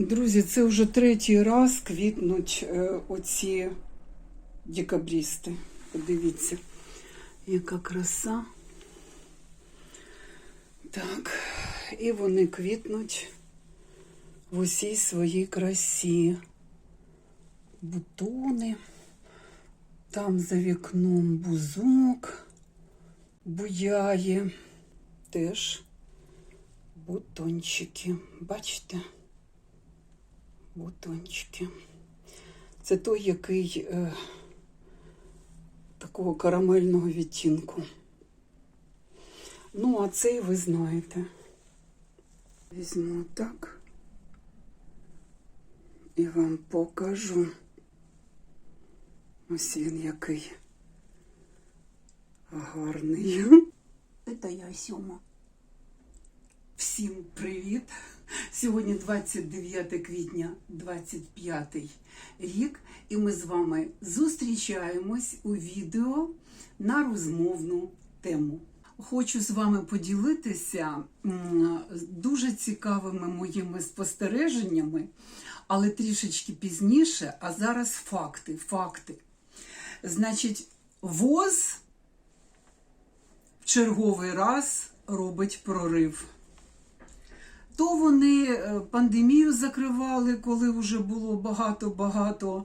Друзі, це вже третій раз квітнуть оці декабристи. Подивіться, яка краса. Так, і вони квітнуть в усій своїй красі. Бутони, там за вікном бузок буяє, теж бутончики, бачите? Бутончики. Це той, який такого карамельного відтінку. Ну, а цей ви знаєте. Візьму так і вам покажу. Ось він який гарний. Це я, Сьома. Всім привіт! Сьогодні 29 квітня 25 рік, і ми з вами зустрічаємось у відео на розмовну тему. Хочу з вами поділитися дуже цікавими моїми спостереженнями, але трішечки пізніше, а зараз факти. Значить, ВОЗ в черговий раз робить прорив. То вони пандемію закривали, коли вже було багато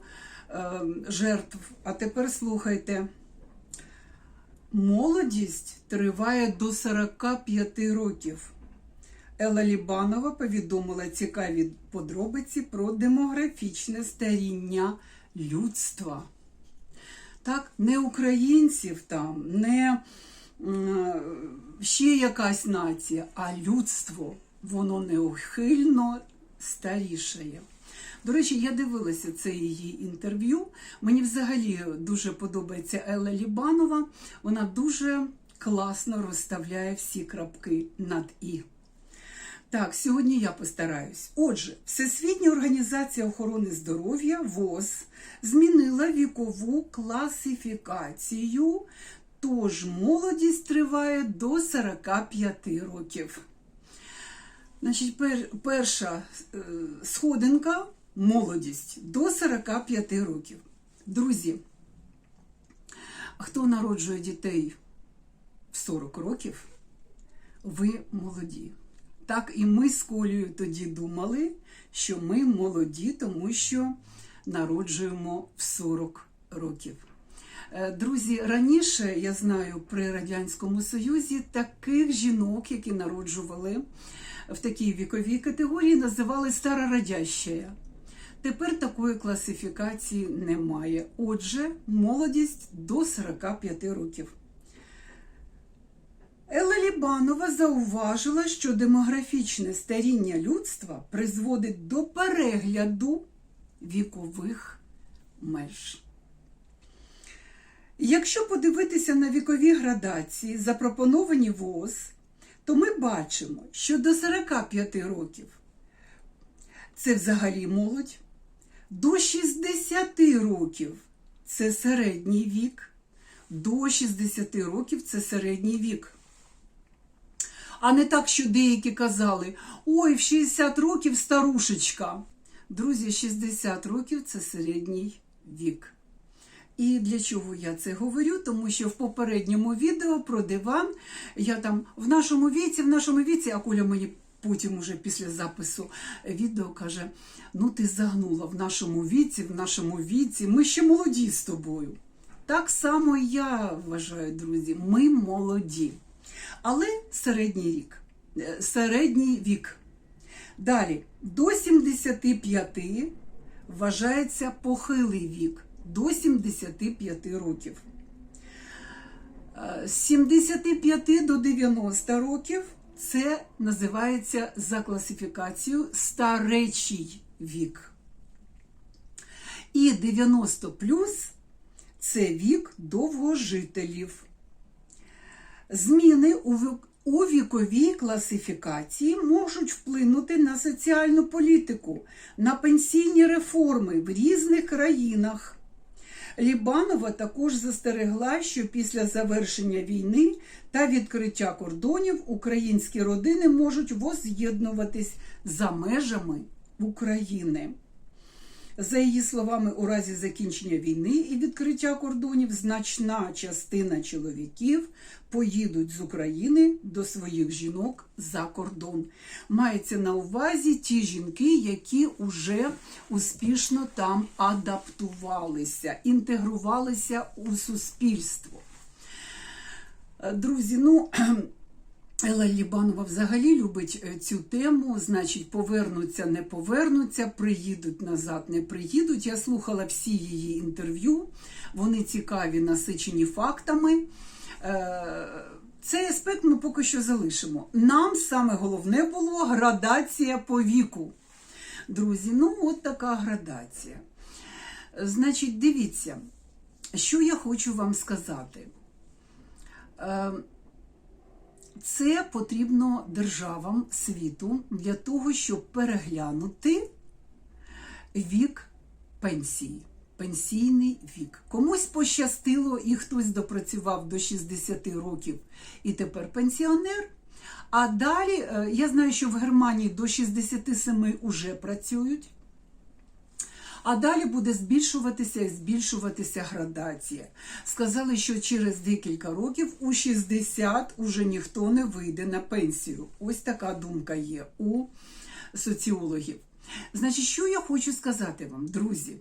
жертв. А тепер слухайте. Молодість триває до 45 років. Елла Лібанова повідомила цікаві подробиці про демографічне старіння людства. Так, не українців там, не ще якась нація, а людство. Воно неухильно старішає. До речі, я дивилася це її інтерв'ю. Мені взагалі дуже подобається Елла Лібанова. Вона дуже класно розставляє всі крапки над «і». Так, сьогодні я постараюсь. Отже, Всесвітня організація охорони здоров'я ВОЗ змінила вікову класифікацію, тож молодість триває до 45 років. Значить, перша сходинка – молодість до 45 років. Друзі, хто народжує дітей в 40 років, ви молоді. Так і ми з Колею тоді думали, що ми молоді, тому що народжуємо в 40 років. Друзі, раніше, я знаю, при Радянському Союзі таких жінок, які народжували в такій віковій категорії, називали старородящая. Тепер такої класифікації немає. Отже, молодість до 45 років. Елла Лібанова зауважила, що демографічне старіння людства призводить до перегляду вікових меж. Якщо подивитися на вікові градації, запропоновані ВОЗ, то ми бачимо, що до 45 років це взагалі молодь, до 60 років це середній вік, до 60 років це середній вік. А не так, що деякі казали, ой, в 60 років старушечка. Друзі, 60 років це середній вік. І для чого я це говорю? Тому що в попередньому відео про диван, я там в нашому віці, а Коля мені потім уже після запису відео каже, ну ти загнула в нашому віці, ми ще молоді з тобою. Так само і я вважаю, друзі, ми молоді. Але середній вік. Далі, до 75 вважається похилий вік. До 75 років. З 75 до 90 років це називається за класифікацією старечий вік. І 90 плюс це вік довгожителів. Зміни у віковій класифікації можуть вплинути на соціальну політику, на пенсійні реформи в різних країнах. Лібанова також застерегла, що після завершення війни та відкриття кордонів українські родини можуть воз'єднуватись за межами України. За її словами, у разі закінчення війни і відкриття кордонів значна частина чоловіків поїдуть з України до своїх жінок за кордон. Мається на увазі ті жінки, які вже успішно там адаптувалися, інтегрувалися у суспільство. Друзі, Елла Лібанова взагалі любить цю тему, значить, повернуться, не повернуться, приїдуть назад, не приїдуть. Я слухала всі її інтерв'ю, вони цікаві, насичені фактами. Цей аспект ми поки що залишимо. Нам саме головне було градація по віку. Друзі, от така градація. Значить, дивіться, що я хочу вам сказати. Це потрібно державам світу для того, щоб переглянути вік пенсії, пенсійний вік. Комусь пощастило і хтось допрацював до 60 років і тепер пенсіонер. А далі, я знаю, що в Германії до 67 вже працюють. А далі буде збільшуватися і збільшуватися градація. Сказали, що через декілька років у 60 уже ніхто не вийде на пенсію. Ось така думка є у соціологів. Значить, що я хочу сказати вам, друзі?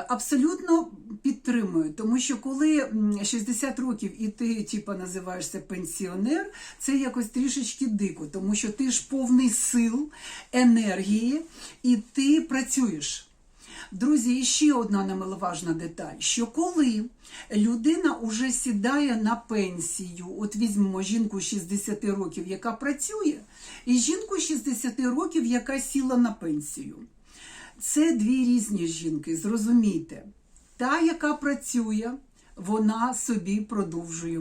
Абсолютно підтримую, тому що коли 60 років і ти називаєшся пенсіонер, це якось трішечки дико, тому що ти ж повний сил, енергії і ти працюєш. Друзі, і ще одна немаловажна деталь, що коли людина вже сідає на пенсію, от візьмемо жінку 60 років, яка працює, і жінку 60 років, яка сіла на пенсію. Це дві різні жінки, зрозумійте. Та, яка працює, вона собі продовжує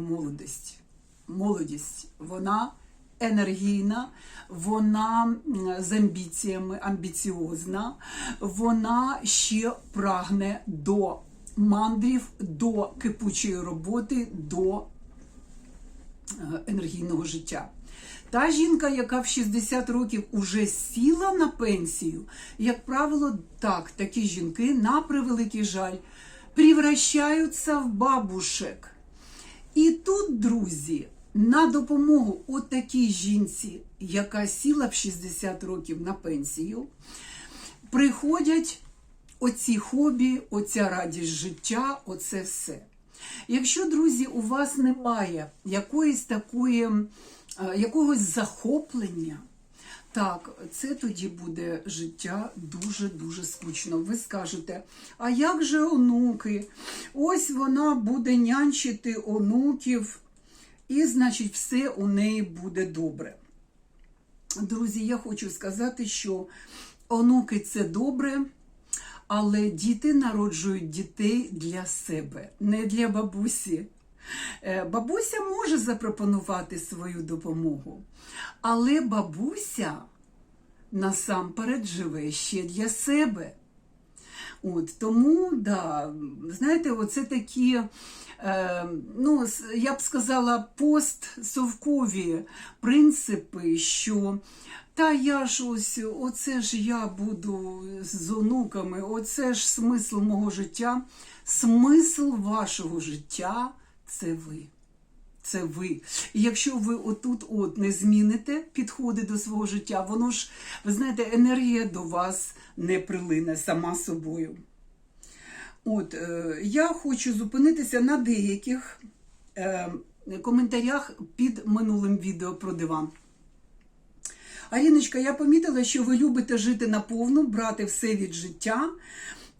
молодість. Вона енергійна, вона з амбіціями, амбіціозна, вона ще прагне до мандрів, до кипучої роботи, до енергійного життя. Та жінка, яка в 60 років уже сіла на пенсію, як правило, такі жінки, на превеликий жаль, превращаються в бабушек. І тут, друзі, на допомогу отакій жінці, яка сіла в 60 років на пенсію, приходять оці хобі, оця радість життя, оце все. Якщо, друзі, у вас немає якогось захоплення, це тоді буде життя дуже-дуже скучно. Ви скажете, а як же онуки? Ось вона буде нянчити онуків, і, значить, все у неї буде добре. Друзі, я хочу сказати, що онуки – це добре, але діти народжують дітей для себе, не для бабусі. Бабуся може запропонувати свою допомогу, але бабуся насамперед живе ще для себе. Тому, знаєте, оце такі, я б сказала, постсовкові принципи, що оце ж я буду з онуками, оце ж смисл мого життя. Смисл вашого життя – це ви. Це ви. І якщо ви отут не зміните підходи до свого життя, воно ж, ви знаєте, енергія до вас не прилине сама собою. Я хочу зупинитися на деяких коментарях під минулим відео про диван. Аріночка, я помітила, що ви любите жити наповну, брати все від життя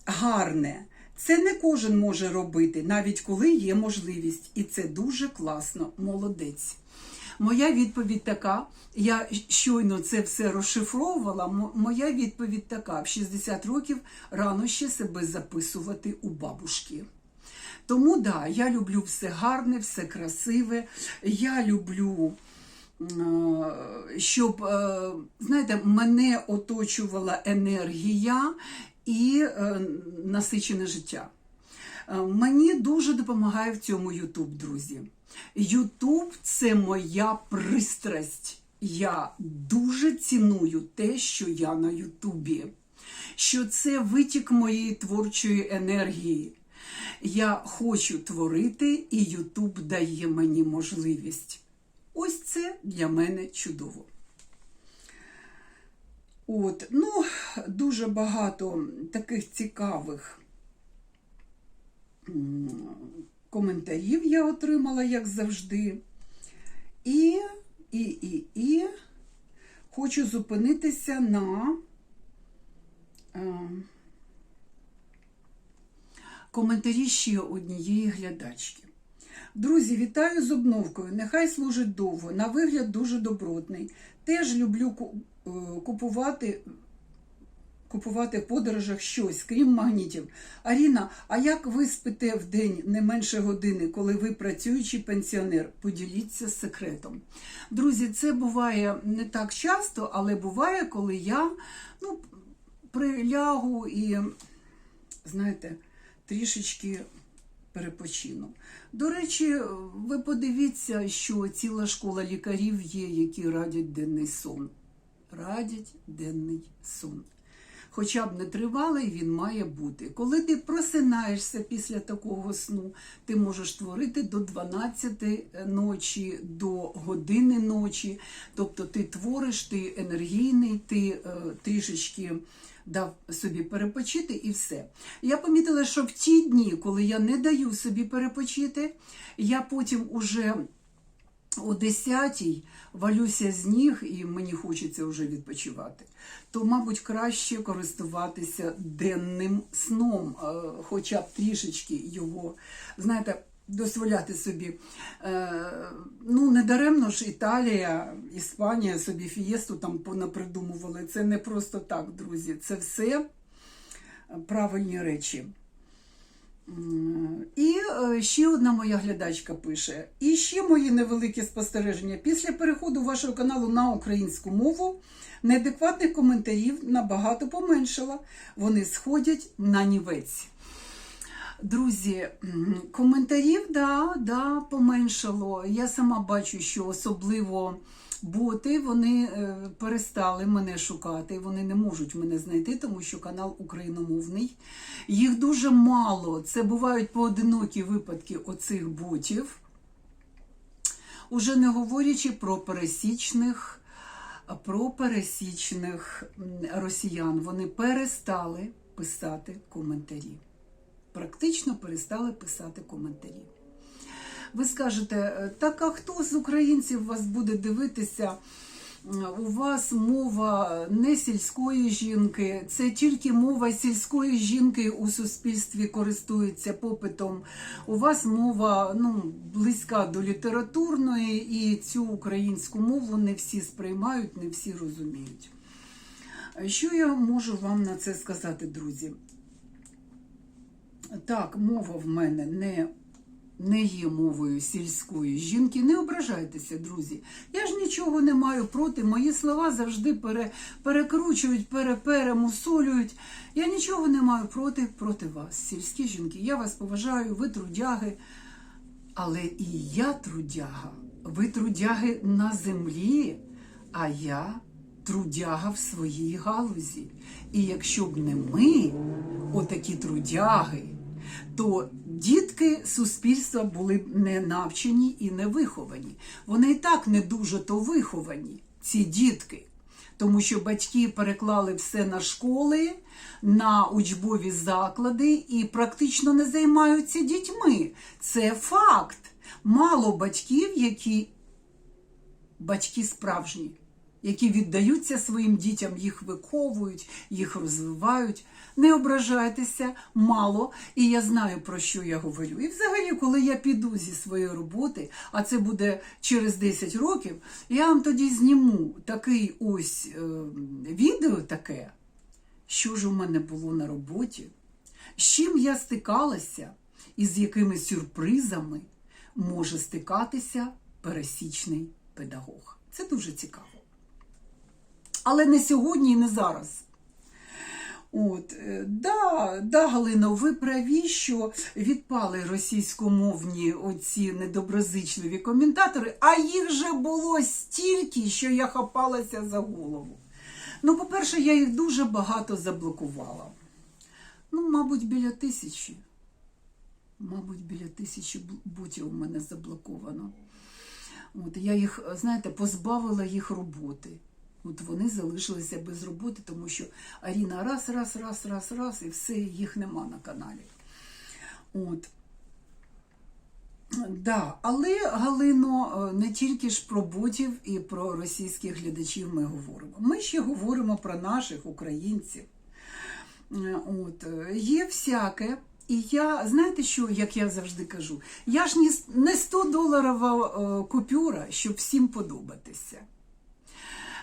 гарне. Це не кожен може робити, навіть коли є можливість. І це дуже класно. Молодець. Моя відповідь така, я щойно це все розшифровувала, моя відповідь така, в 60 років рано ще себе записувати у бабушки. Тому, я люблю все гарне, все красиве, я люблю, щоб, знаєте, мене оточувала енергія і насичене життя. Мені дуже допомагає в цьому YouTube, друзі. YouTube – це моя пристрасть. я дуже ціную те, що я на Ютубі, що це витік моєї творчої енергії. Я хочу творити, і Ютуб дає мені можливість. Ось це для мене чудово. Дуже багато таких цікавих коментарів я отримала, як завжди. І хочу зупинитися на коментарі ще однієї глядачки. Друзі, вітаю з обновкою. Нехай служить довго. На вигляд дуже добротний. Теж люблю купувати в подорожах щось, крім магнітів. Аріна, а як ви спите в день не менше години, коли ви працюючий пенсіонер? Поділіться секретом. Друзі, це буває не так часто, але буває, коли я прилягу і, знаєте, трішечки перепочину. До речі, ви подивіться, що ціла школа лікарів є, які радять денний сон. Радять денний сон. Хоча б не тривалий, він має бути. Коли ти просинаєшся після такого сну, ти можеш творити до 12 ночі, до години ночі. Тобто ти твориш, ти енергійний, ти трішечки дав собі перепочити і все. Я помітила, що в ті дні, коли я не даю собі перепочити, я потім уже о 10-й валюся з ніг і мені хочеться вже відпочивати. То, мабуть, краще користуватися денним сном, хоча б трішечки його, знаєте, дозволяти собі. Недаремно ж Італія, Іспанія собі фієсту там понапридумували. Це не просто так, друзі. Це все правильні речі. І ще одна моя глядачка пише. І ще мої невеликі спостереження. Після переходу вашого каналу на українську мову неадекватних коментарів набагато поменшало. Вони сходять на нівець. Друзі, коментарів, да, поменшало. Я сама бачу, що особливо боти, вони перестали мене шукати, вони не можуть мене знайти, тому що канал україномовний. Їх дуже мало, це бувають поодинокі випадки оцих ботів, уже не говорячи про пересічних росіян. Вони перестали писати коментарі. Практично перестали писати коментарі. Ви скажете, так а хто з українців вас буде дивитися? У вас мова не сільської жінки, це тільки мова сільської жінки у суспільстві користується попитом. У вас мова близька до літературної, і цю українську мову не всі сприймають, не всі розуміють. Що я можу вам на це сказати, друзі? Так, мова в мене не є мовою сільської жінки. Не ображайтеся, друзі. Я ж нічого не маю проти. Мої слова завжди перекручують, перемусолюють. Я нічого не маю проти вас, сільські жінки. Я вас поважаю, ви трудяги. Але і я трудяга. Ви трудяги на землі, а я трудяга в своїй галузі. І якщо б не ми, отакі трудяги, то дітки суспільства були б не навчені і не виховані. Вони і так не дуже то виховані, ці дітки. Тому що батьки переклали все на школи, на учбові заклади і практично не займаються дітьми. Це факт. Мало батьків, батьки справжні, які віддаються своїм дітям, їх виховують, їх розвивають. Не ображайтеся, мало, і я знаю, про що я говорю. І взагалі, коли я піду зі своєї роботи, а це буде через 10 років, я вам тоді зніму такий ось відео таке, що ж у мене було на роботі, з чим я стикалася і з якими сюрпризами може стикатися пересічний педагог. Це дуже цікаво. Але не сьогодні і не зараз. Да, Галино, ви праві, що відпали російськомовні оці недоброзичливі коментатори, а їх же було стільки, що я хапалася за голову. Ну, по-перше, я їх дуже багато заблокувала. Ну, мабуть, біля 1000. Мабуть, біля 1000 ботів у мене заблоковано. Я їх, знаєте, позбавила їх роботи. Вони залишилися без роботи, тому що Аріна раз, і все, їх нема на каналі. Да, але, Галино, не тільки ж про ботів і про російських глядачів ми говоримо. Ми ще говоримо про наших українців. Є всяке. І я, знаєте що, як я завжди кажу, я ж не 100-доларова купюра, щоб всім подобатися.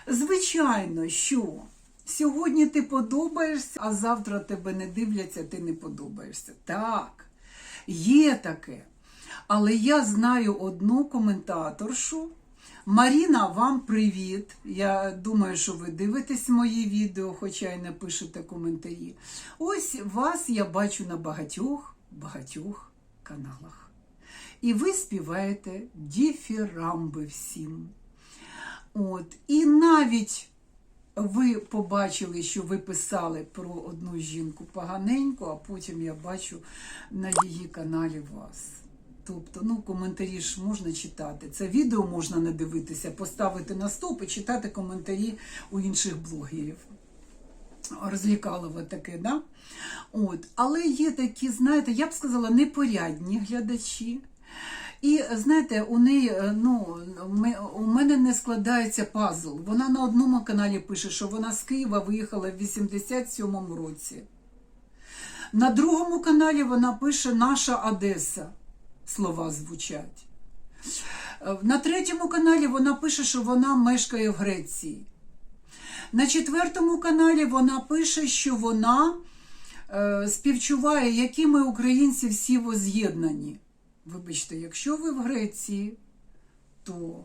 Звичайно, що сьогодні ти подобаєшся, а завтра тебе не дивляться, ти не подобаєшся. Так, є таке. Але я знаю одну коментаторшу. Маріна, вам привіт. Я думаю, що ви дивитесь мої відео, хоча й не пишете коментарі. Ось вас я бачу на багатьох каналах. І ви співаєте діфірамби всім. І навіть ви побачили, що ви писали про одну жінку поганеньку, а потім я бачу на її каналі вас. Тобто, коментарі ж можна читати. Це відео можна не дивитися, поставити на стоп і читати коментарі у інших блогерів. Розлікалово таке, да? Але є такі, знаєте, я б сказала, непорядні глядачі. І, знаєте, у мене не складається пазл. Вона на одному каналі пише, що вона з Києва виїхала в 87-му році. На другому каналі вона пише «Наша Одеса». Слова звучать. На третьому каналі вона пише, що вона мешкає в Греції. На четвертому каналі вона пише, що вона співчуває, які ми українці всі воз'єднані. Вибачте, якщо ви в Греції, то,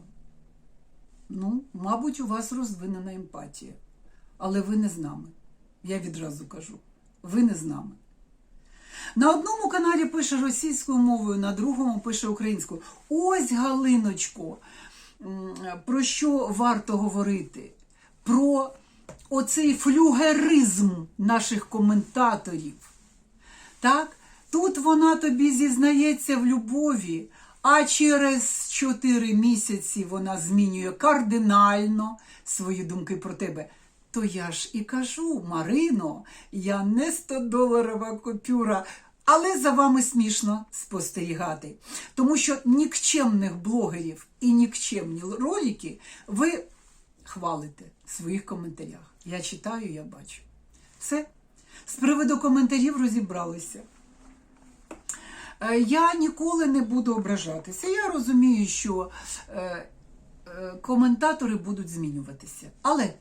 мабуть, у вас розвинена емпатія. Але ви не з нами. Я відразу кажу. Ви не з нами. На одному каналі пише російською мовою, на другому пише українською. Ось, Галиночко, про що варто говорити? Про оцей флюгеризм наших коментаторів. Так? Тут вона тобі зізнається в любові, а через 4 місяці вона змінює кардинально свої думки про тебе. То я ж і кажу, Марино, я не 100-доларова купюра, але за вами смішно спостерігати. Тому що нікчемних блогерів і нікчемні ролики ви хвалите в своїх коментарях. Я читаю, я бачу. Все. З приводу коментарів розібралися. Я ніколи не буду ображатися. Я розумію, що коментатори будуть змінюватися. Але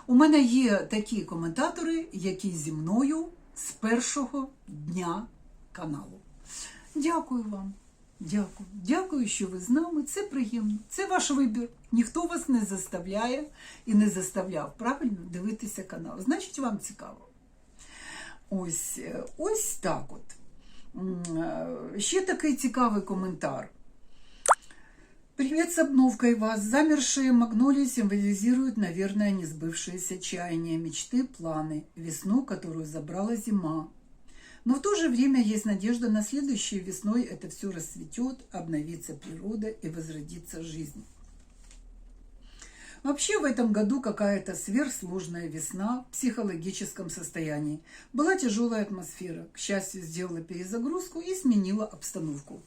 у мене є такі коментатори, які зі мною з першого дня каналу. Дякую вам. Дякую. Дякую, що ви з нами. Це приємно. Це ваш вибір. Ніхто вас не заставляє і не заставляв правильно дивитися канал. Значить, вам цікаво. Ось так от. Ще такий цікавий коментар. Привет с обновкой вас. Замершие магнолии символизируют, наверное, несбывшиеся чаяния, мечты, планы, весну, которую забрала зима. Но в то же время есть надежда на следующей весной это все расцветет, обновится природа и возродится жизнь. Вообще в этом году какая-то сверхсложная весна в психологическом состоянии. Была тяжелая атмосфера. К счастью, сделала перезагрузку и сменила обстановку.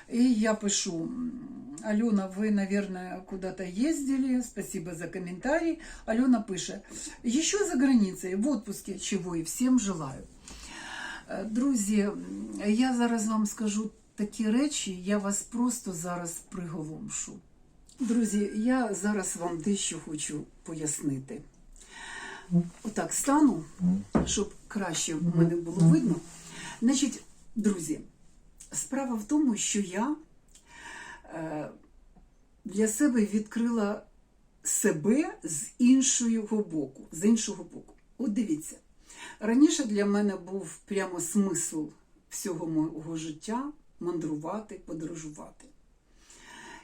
И я пишу: Алена, вы, наверное, куда-то ездили, спасибо за комментарий. Алена пише: еще за границей, в отпуске, чего и всем желаю. Друзі, я зараз вам скажу такі речі, я вас просто зараз приголомшу. Друзі, я зараз вам дещо хочу пояснити. Отак стану, щоб краще в мене було видно. Значить, друзі, справа в тому, що я для себе відкрила себе з іншого боку. От дивіться, Раніше для мене був прямо смисл всього мого життя мандрувати, подорожувати.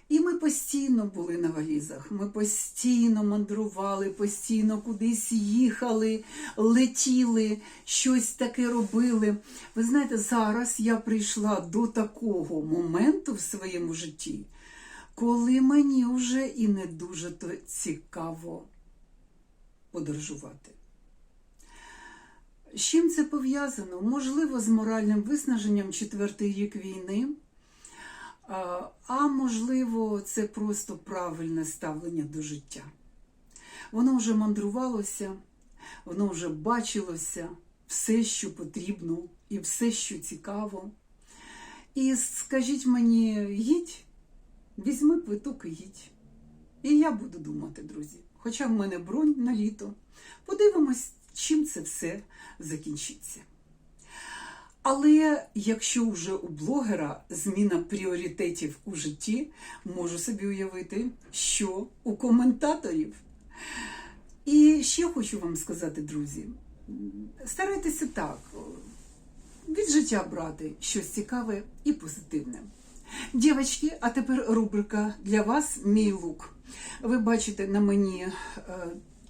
І ми постійно були на валізах, ми постійно мандрували, постійно кудись їхали, летіли, щось таке робили. Ви знаєте, зараз я прийшла до такого моменту в своєму житті, коли мені вже і не дуже цікаво подорожувати. З чим це пов'язано? Можливо, з моральним виснаженням 4-й рік війни, а можливо, це просто правильне ставлення до життя. Воно вже мандрувалося, воно вже бачилося, все, що потрібно і все, що цікаво. І скажіть мені, їдь, візьми квиток і їдь. І я буду думати, друзі, хоча в мене бронь на літо. Подивимось, чим це все закінчиться. Але якщо вже у блогера зміна пріоритетів у житті, можу собі уявити, що у коментаторів. І ще хочу вам сказати, друзі, старайтеся так, від життя брати щось цікаве і позитивне. Дівчатки, а тепер рубрика для вас «Мій лук». Ви бачите на мені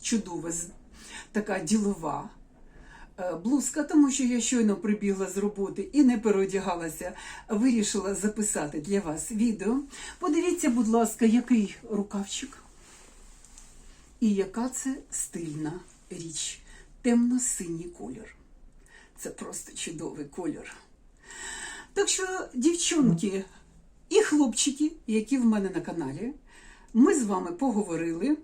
чудова, така ділова блузка, тому що я щойно прибігла з роботи і не переодягалася, вирішила записати для вас відео. Подивіться, будь ласка, який рукавчик і яка це стильна річ. Темно-синій колір. Це просто чудовий колір. Так що, дівчонки і хлопчики, які в мене на каналі, ми з вами поговорили,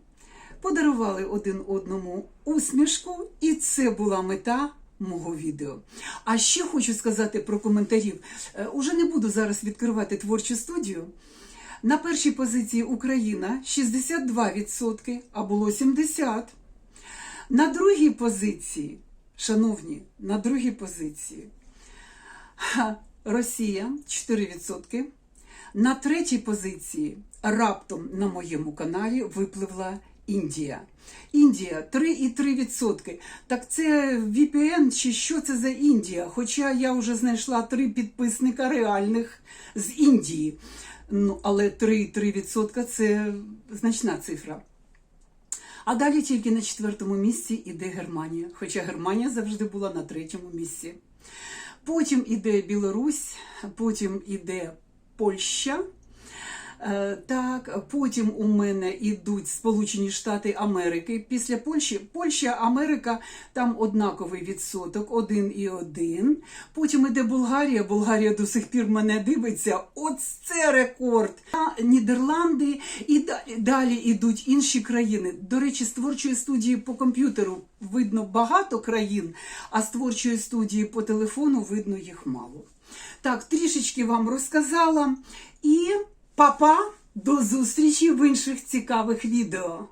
подарували один одному усмішку, і це була мета мого відео. А ще хочу сказати про коментарів. Уже не буду зараз відкривати творчу студію. На першій позиції Україна 62%, а було 70%. На другій позиції, шановні, на другій позиції Росія 4%. На третій позиції раптом на моєму каналі випливла Індія. Індія 3,3%. Так це VPN чи що це за Індія? Хоча я вже знайшла 3 підписника реальних з Індії. Ну, але 3,3% це значна цифра. А далі тільки на 4-му місці іде Германія. Хоча Германія завжди була на 3-му місці. Потім іде Білорусь, потім іде Польща. Так, потім у мене йдуть Сполучені Штати Америки. Після Польщі, Польща, Америка, там однаковий відсоток, 1,1. Потім іде Болгарія, Болгарія до сих пір мене дивиться, от це рекорд. Нідерланди і далі йдуть інші країни. До речі, з творчої студії по комп'ютеру видно багато країн, а з творчої студії по телефону видно їх мало. Так, трішечки вам розказала і... Па-па, до зустрічі в інших цікавих відео.